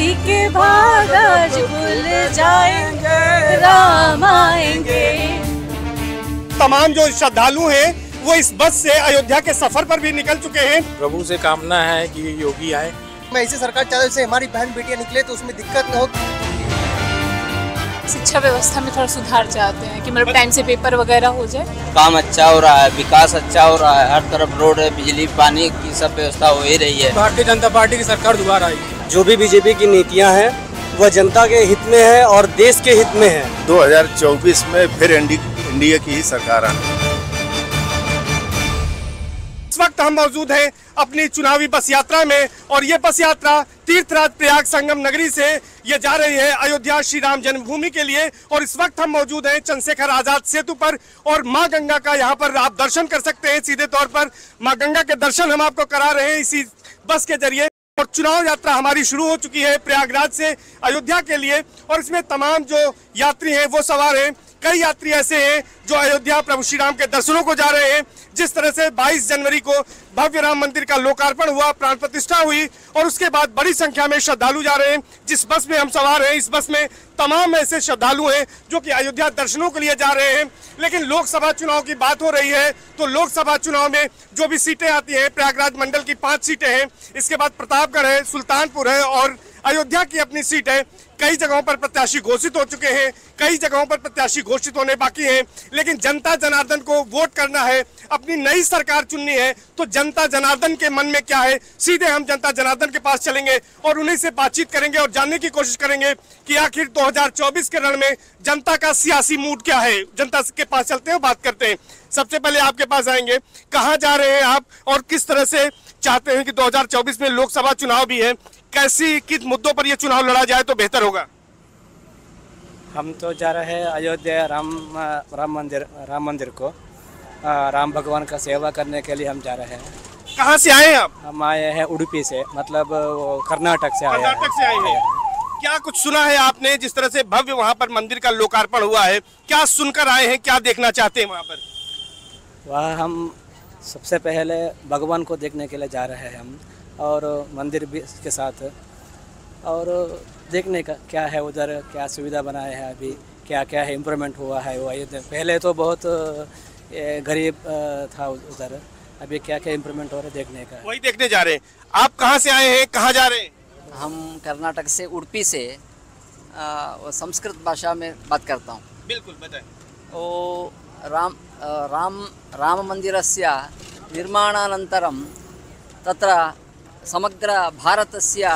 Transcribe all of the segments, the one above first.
छोड़ी के भाग आज भूल जाएंगे, राम आएंगे। तमाम जो श्रद्धालु हैं वो इस बस से अयोध्या के सफर पर भी निकल चुके हैं। प्रभु से कामना है कि योगी आए। मैं ऐसी सरकार चाहता हूं से हमारी बहन बेटियां निकले तो उसमें दिक्कत न हो। शिक्षा व्यवस्था में थोड़ा सुधार चाहते हैं कि मतलब टाइम से पेपर वगैरह हो जाए। काम अच्छा हो रहा है, विकास अच्छा हो रहा है, हर तरफ रोड है, बिजली पानी की सब व्यवस्था हो ही रही है। भारतीय जनता पार्टी की सरकार दोबारा आएगी। जो भी बीजेपी की नीतियां हैं वह जनता के हित में है और देश के हित में है। 2024 में फिर एनडीए की ही सरकार आनी। इस वक्त हम मौजूद हैं अपनी चुनावी बस यात्रा में और ये बस यात्रा तीर्थराज प्रयाग संगम नगरी से ये जा रही है अयोध्या श्री राम जन्मभूमि के लिए। और इस वक्त हम मौजूद हैं चंद्रशेखर आजाद सेतु पर और मां गंगा का यहाँ पर आप दर्शन कर सकते हैं। सीधे तौर पर मां गंगा के दर्शन हम आपको करा रहे हैं इसी बस के जरिए। और चुनाव यात्रा हमारी शुरू हो चुकी है प्रयागराज से अयोध्या के लिए और इसमें तमाम जो यात्री हैं वो सवार हैं। कई यात्री ऐसे हैं जो अयोध्या प्रभु श्री राम के दर्शनों को जा रहे हैं। जिस तरह से 22 जनवरी को भव्य राम मंदिर का लोकार्पण हुआ, प्राण प्रतिष्ठा हुई और उसके बाद बड़ी संख्या में श्रद्धालु जा रहे हैं। जिस बस में हम सवार हैं इस बस में तमाम ऐसे श्रद्धालु हैं जो कि अयोध्या दर्शनों के लिए जा रहे हैं। लेकिन लोकसभा चुनाव की बात हो रही है तो लोकसभा चुनाव में जो भी सीटें आती हैं, प्रयागराज मंडल की 5 सीटें हैं, इसके बाद प्रतापगढ़ है, सुल्तानपुर है और अयोध्या की अपनी सीट है। कई जगहों पर प्रत्याशी घोषित हो चुके हैं, कई जगहों पर प्रत्याशी घोषित होने बाकी हैं। लेकिन जनता जनार्दन को वोट करना है, अपनी नई सरकार चुननी है तो जनता जनार्दन के मन में क्या है, सीधे हम जनता जनार्दन के पास चलेंगे और उन्हीं से बातचीत करेंगे और जानने की कोशिश करेंगे कि आखिर 2024 के रण में जनता का सियासी मूड क्या है। जनता के पास चलते हैं, बात करते हैं। सबसे पहले आपके पास आएंगे, कहाँ जा रहे हैं आप और किस तरह से चाहते हैं कि 2024 में लोकसभा चुनाव भी है, किस मुद्दों पर यह चुनाव लड़ा जाए तो बेहतर होगा? हम तो जा रहे हैं अयोध्या राम मंदिर को राम भगवान का सेवा करने के लिए हम जा रहे हैं। कहाँ से आए हैं आप? हम आए हैं उडुपी से, मतलब कर्नाटक से आए हैं। कर्नाटक से आए हैं। क्या कुछ सुना है आपने जिस तरह से भव्य वहाँ पर मंदिर का लोकार्पण हुआ है, क्या सुनकर आए हैं, क्या देखना चाहते हैं वहाँ पर? वहाँ हम सबसे पहले भगवान को देखने के लिए जा रहे हैं हम और मंदिर भी के साथ और देखने का क्या है उधर, क्या सुविधा बनाए हैं, अभी क्या क्या है इम्प्रूवमेंट हुआ है। वो पहले तो बहुत गरीब था उधर, अभी क्या क्या इम्प्रूवमेंट हो रहा है देखने का, वही देखने जा रहे हैं। आप कहाँ से आए हैं, कहाँ जा रहे हैं? हम कर्नाटक से उडुपी से संस्कृत भाषा में बात करता हूँ। बिल्कुल बताएं। ओ राम मंदिरस्य निर्माणानन्तरं तत्र समग्र भारतस्य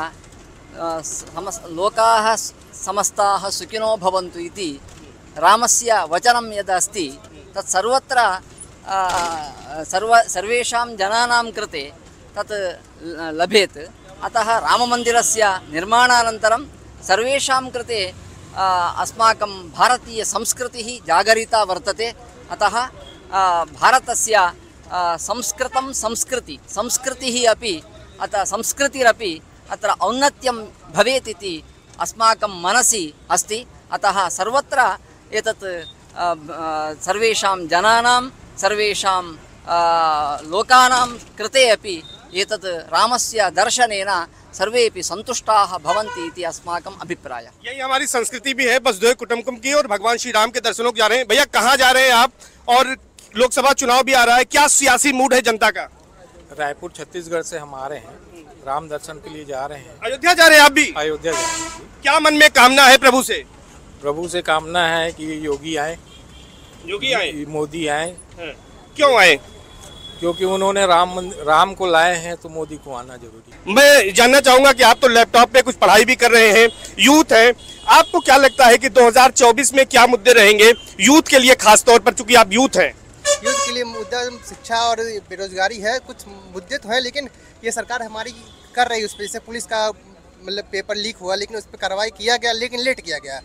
लोकाः समस्ताः सुखिनो भवन्तु इति रामस्य वचनं यद् अस्ति तत् सर्वत्र सर्वेषां जनानां कृते तत् लभेत्। अतः राममन्दिरस्य निर्माणानन्तरं सर्वेषां कृते अस्माकं भारतीय संस्कृतिः जागरिता वर्तते। अतः भारतस्य संस्कृतं संस्कृतिः अपि अतः संस्कृतिरपि अत्र औन्नत्यं भवेत् इति अस्माकं मनसि अस्ति। अतः सर्वत्र एतत् सर्वेषां जनानां सर्वेषां लोकानां कृते अपि एतत् रामस्य दर्शनेन सर्वेपि संतुष्टाः भवन्ति इति अस्माकं अभिप्रायः। यही हमारी संस्कृति भी है, वसुधैव कुटुम्बकम की, और भगवान श्री राम के दर्शनों को जा रहे हैं। भैया कहाँ जा रहे हैं आप और लोकसभा चुनाव भी आ रहा है, क्या सियासी मूड है जनता का? रायपुर छत्तीसगढ़ से हम आ रहे हैं, राम दर्शन के लिए जा रहे हैं। अयोध्या जा रहे हैं आप भी? अयोध्या जा रहे हैं। क्या मन में कामना है प्रभु से? प्रभु से कामना है कि योगी आए, मोदी आए। क्यों आए? क्योंकि उन्होंने राम को लाए हैं तो मोदी को आना जरूरी है। मैं जानना चाहूंगा कि आप तो लैपटॉप पे कुछ पढ़ाई भी कर रहे हैं, यूथ है, आपको क्या लगता है कि 2024 में क्या मुद्दे रहेंगे यूथ के लिए, खास तौर पर चूंकि आप यूथ हैं? यूथ के लिए मुद्दा शिक्षा और बेरोजगारी है। कुछ मुद्दे तो हैं लेकिन ये सरकार हमारी कर रही है उस पर। जैसे पुलिस का मतलब पेपर लीक हुआ लेकिन उस पर कार्रवाई किया गया लेकिन लेट किया गया।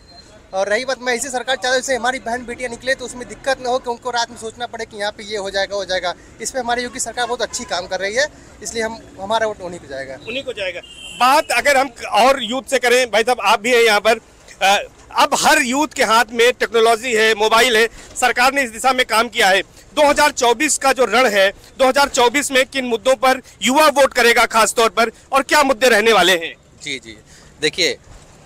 और रही बात, मैं ऐसी सरकार चाहता हूँ जैसे हमारी बहन बेटियां निकले तो उसमें दिक्कत न हो कि उनको रात में सोचना पड़े कि यहाँ पे ये हो जाएगा हो जाएगा। इस पर हमारी योगी सरकार बहुत अच्छी काम कर रही है, इसलिए हमारा वोट उन्हीं को जाएगा। उन्हीं को जाएगा। बात अगर हम और यूथ से करें, भाई साहब आप भी हैं यहाँ पर, अब हर यूथ के हाथ में टेक्नोलॉजी है, मोबाइल है, सरकार ने इस दिशा में काम किया है। 2024 का जो रण है, 2024 में किन मुद्दों पर युवा वोट करेगा खास तौर पर और क्या मुद्दे रहने वाले हैं? जी, देखिए,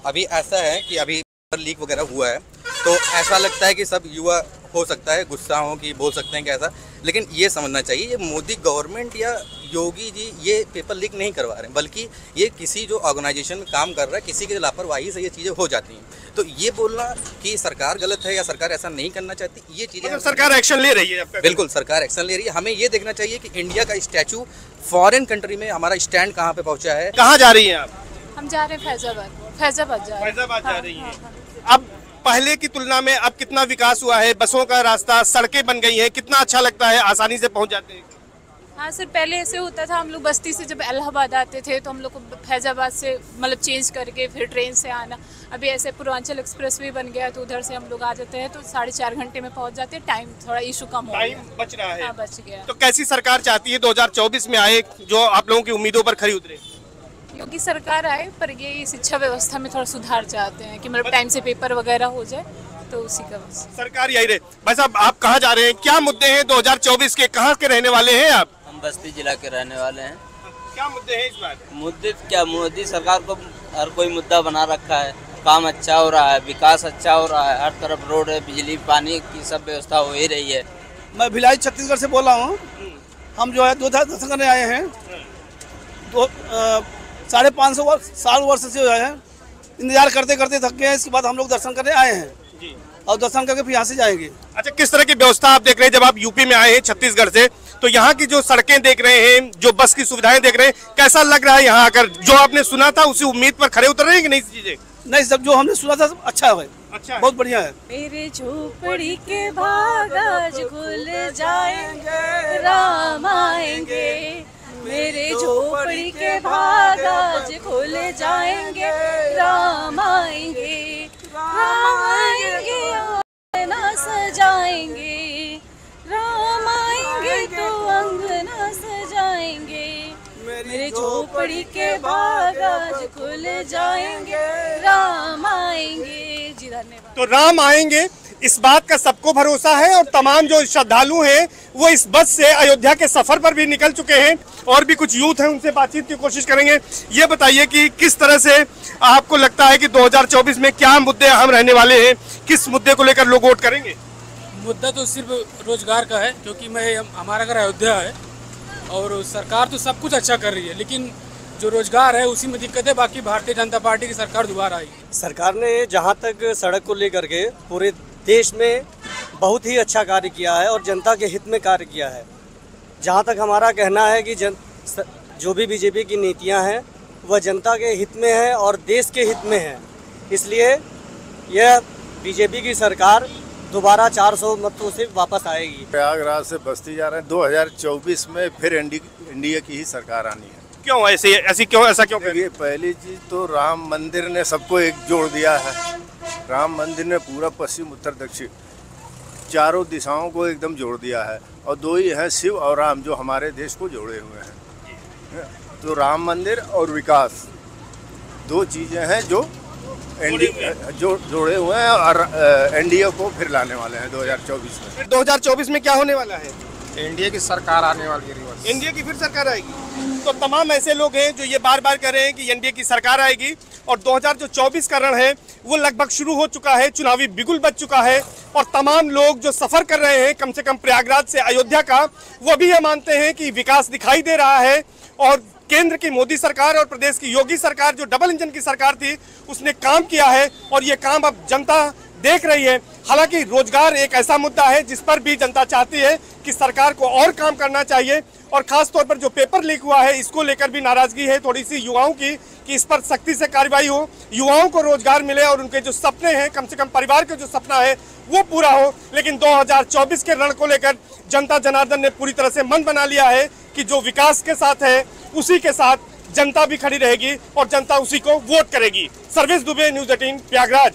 अभी ऐसा है कि अभी लीक वगैरह हुआ है तो ऐसा लगता है कि सब युवा हो सकता है गुस्सा हो कि बोल सकते हैं कि ऐसा, लेकिन ये समझना चाहिए ये मोदी गवर्नमेंट या योगी जी ये पेपर लीक नहीं करवा रहे हैं, बल्कि ये किसी जो ऑर्गेनाइजेशन में काम कर रहा है किसी की लापरवाही से ये चीज़ें हो जाती हैं। तो ये बोलना कि सरकार गलत है या सरकार ऐसा नहीं करना चाहती, ये चीज़ें मतलब सरकार एक्शन ले रही है। बिल्कुल सरकार एक्शन ले रही है। हमें ये देखना चाहिए कि इंडिया का स्टैचू फॉरेन कंट्री में हमारा स्टैंड कहाँ पे पहुँचा है। कहाँ जा रही हैं आप? हम जा रहे हैं फैजाबाद जा रही हैं। अब पहले की तुलना में अब कितना विकास हुआ है? बसों का रास्ता, सड़कें बन गई हैं, कितना अच्छा लगता है, आसानी से पहुंच जाते हैं। हाँ सर, पहले ऐसे होता था, हम लोग बस्ती से जब इलाहाबाद आते थे तो हम लोग को फैजाबाद से मतलब चेंज करके फिर ट्रेन से आना। अभी ऐसे पूर्वांचल एक्सप्रेस भी बन गया तो उधर से हम लोग आ जाते हैं तो 4.5 घंटे में पहुंच जाते हैं। टाइम थोड़ा इशू कम हो गया, टाइम बच रहा है। हाँ, बच गया। तो कैसी सरकार चाहती है 2024 में आए जो आप लोगों की उम्मीदों पर खरी उतरे? क्योंकि सरकार आए पर ये शिक्षा व्यवस्था में थोड़ा सुधार चाहते हैं कि मतलब टाइम से पेपर वगैरह हो जाए, तो उसी का बस सरकार यही रहे। भाई साहब, आप कहाँ जा रहे हैं? क्या मुद्दे हैं 2024 के? कहाँ के रहने वाले हैं आप? हम बस्ती जिला के रहने वाले हैं। क्या मुद्दे हैं इस बार? मुद्दे क्या, मोदी सरकार को हर कोई मुद्दा बना रखा है। काम अच्छा हो रहा है, विकास अच्छा हो रहा है, हर तरफ रोड है, बिजली पानी की सब व्यवस्था हो ही रही है। मैं भिलाई छत्तीसगढ़ से बोल रहा हूँ। हम जो है 2010 करने आए हैं, 550 वर्ष से जो है इंतजार करते करते थक गए हैं। इसके बाद हम लोग दर्शन करने आए हैं और दर्शन करके फिर यहाँ से जाएंगे। अच्छा, किस तरह की व्यवस्था आप देख रहे हैं जब आप यूपी में आए हैं छत्तीसगढ़ से, तो यहाँ की जो सड़कें देख रहे हैं, जो बस की सुविधाएं देख रहे हैं, कैसा लग रहा है यहाँ आकर? जो आपने सुना था उसी उम्मीद पर खड़े उतर रहे हैं कि नहीं चीजें? नहीं, सब जो हमने सुना था सब अच्छा है, अच्छा बहुत बढ़िया है। मेरे झोपड़ी के भाग आज खुल जाएंगे, राम आएंगे। मेरे झोपड़ी के भाग आज खुल जाएंगे, राम आएंगे। राम आएंगे अंगना सजाएंगे, राम आएंगे तो अंगना सजाएंगे। मेरे झोपड़ी के भाग आज खुल जाएंगे, राम आएंगे। जी धन्यवाद। तो राम आएंगे इस बात का सबको भरोसा है और तमाम जो श्रद्धालु हैं वो इस बस से अयोध्या के सफर पर भी निकल चुके हैं। और भी कुछ यूथ हैं, उनसे बातचीत की कोशिश करेंगे। ये बताइए कि किस तरह से आपको लगता है कि 2024 में क्या मुद्दे अहम रहने वाले हैं? किस मुद्दे को लेकर लोग वोट करेंगे? मुद्दा तो सिर्फ रोजगार का है, क्योंकि हमारा घर अयोध्या है और सरकार तो सब कुछ अच्छा कर रही है, लेकिन जो रोजगार है उसी में दिक्कत है। बाकी भारतीय जनता पार्टी की सरकार दोबारा आई। सरकार ने जहां तक सड़क को लेकर के पूरे देश में बहुत ही अच्छा कार्य किया है और जनता के हित में कार्य किया है। जहां तक हमारा कहना है कि जो भी बीजेपी की नीतियां हैं वह जनता के हित में है और देश के हित में है, इसलिए यह बीजेपी की सरकार दोबारा 400 मतों से वापस आएगी। प्रयागराज से बस्ती जा रहे हैं। 2024 में फिर इंडिया की ही सरकार आनी है। क्यों ऐसा क्यों? ये पहली चीज तो राम मंदिर ने सबको एक जोड़ दिया है। राम मंदिर ने पूरा पश्चिम उत्तर दक्षिण चारों दिशाओं को एकदम जोड़ दिया है और दो ही हैं, शिव और राम, जो हमारे देश को जोड़े हुए हैं। तो राम मंदिर और विकास दो चीजें हैं जो जोड़े हुए हैं और एनडीए को फिर लाने वाले हैं 2024 में। 2024 में क्या होने वाला है? एनडीए की सरकार आने वाली है। एनडीए की फिर सरकार आएगी। तो तमाम ऐसे लोग हैं जो ये बार बार कह रहे हैं कि एनडीए की सरकार आएगी और 2024 का रण है वो लगभग शुरू हो चुका है, चुनावी बिगुल बज चुका है। और तमाम लोग जो सफर कर रहे हैं कम से कम प्रयागराज से अयोध्या का, वो भी ये मानते हैं कि विकास दिखाई दे रहा है और केंद्र की मोदी सरकार और प्रदेश की योगी सरकार जो डबल इंजन की सरकार थी उसने काम किया है और ये काम अब जनता देख रही है। हालांकि रोजगार एक ऐसा मुद्दा है जिस पर भी जनता चाहती है कि सरकार को और काम करना चाहिए और खास तौर पर जो पेपर लीक हुआ है इसको लेकर भी नाराजगी है थोड़ी सी युवाओं की कि इस पर सख्ती से कार्रवाई हो, युवाओं को रोजगार मिले और उनके जो सपने हैं, कम से कम परिवार का जो सपना है वो पूरा हो। लेकिन 2024 के रण को लेकर जनता जनार्दन ने पूरी तरह से मन बना लिया है कि जो विकास के साथ है उसी के साथ जनता भी खड़ी रहेगी और जनता उसी को वोट करेगी। सर्वेश दुबे, न्यूज़ 18 प्रयागराज।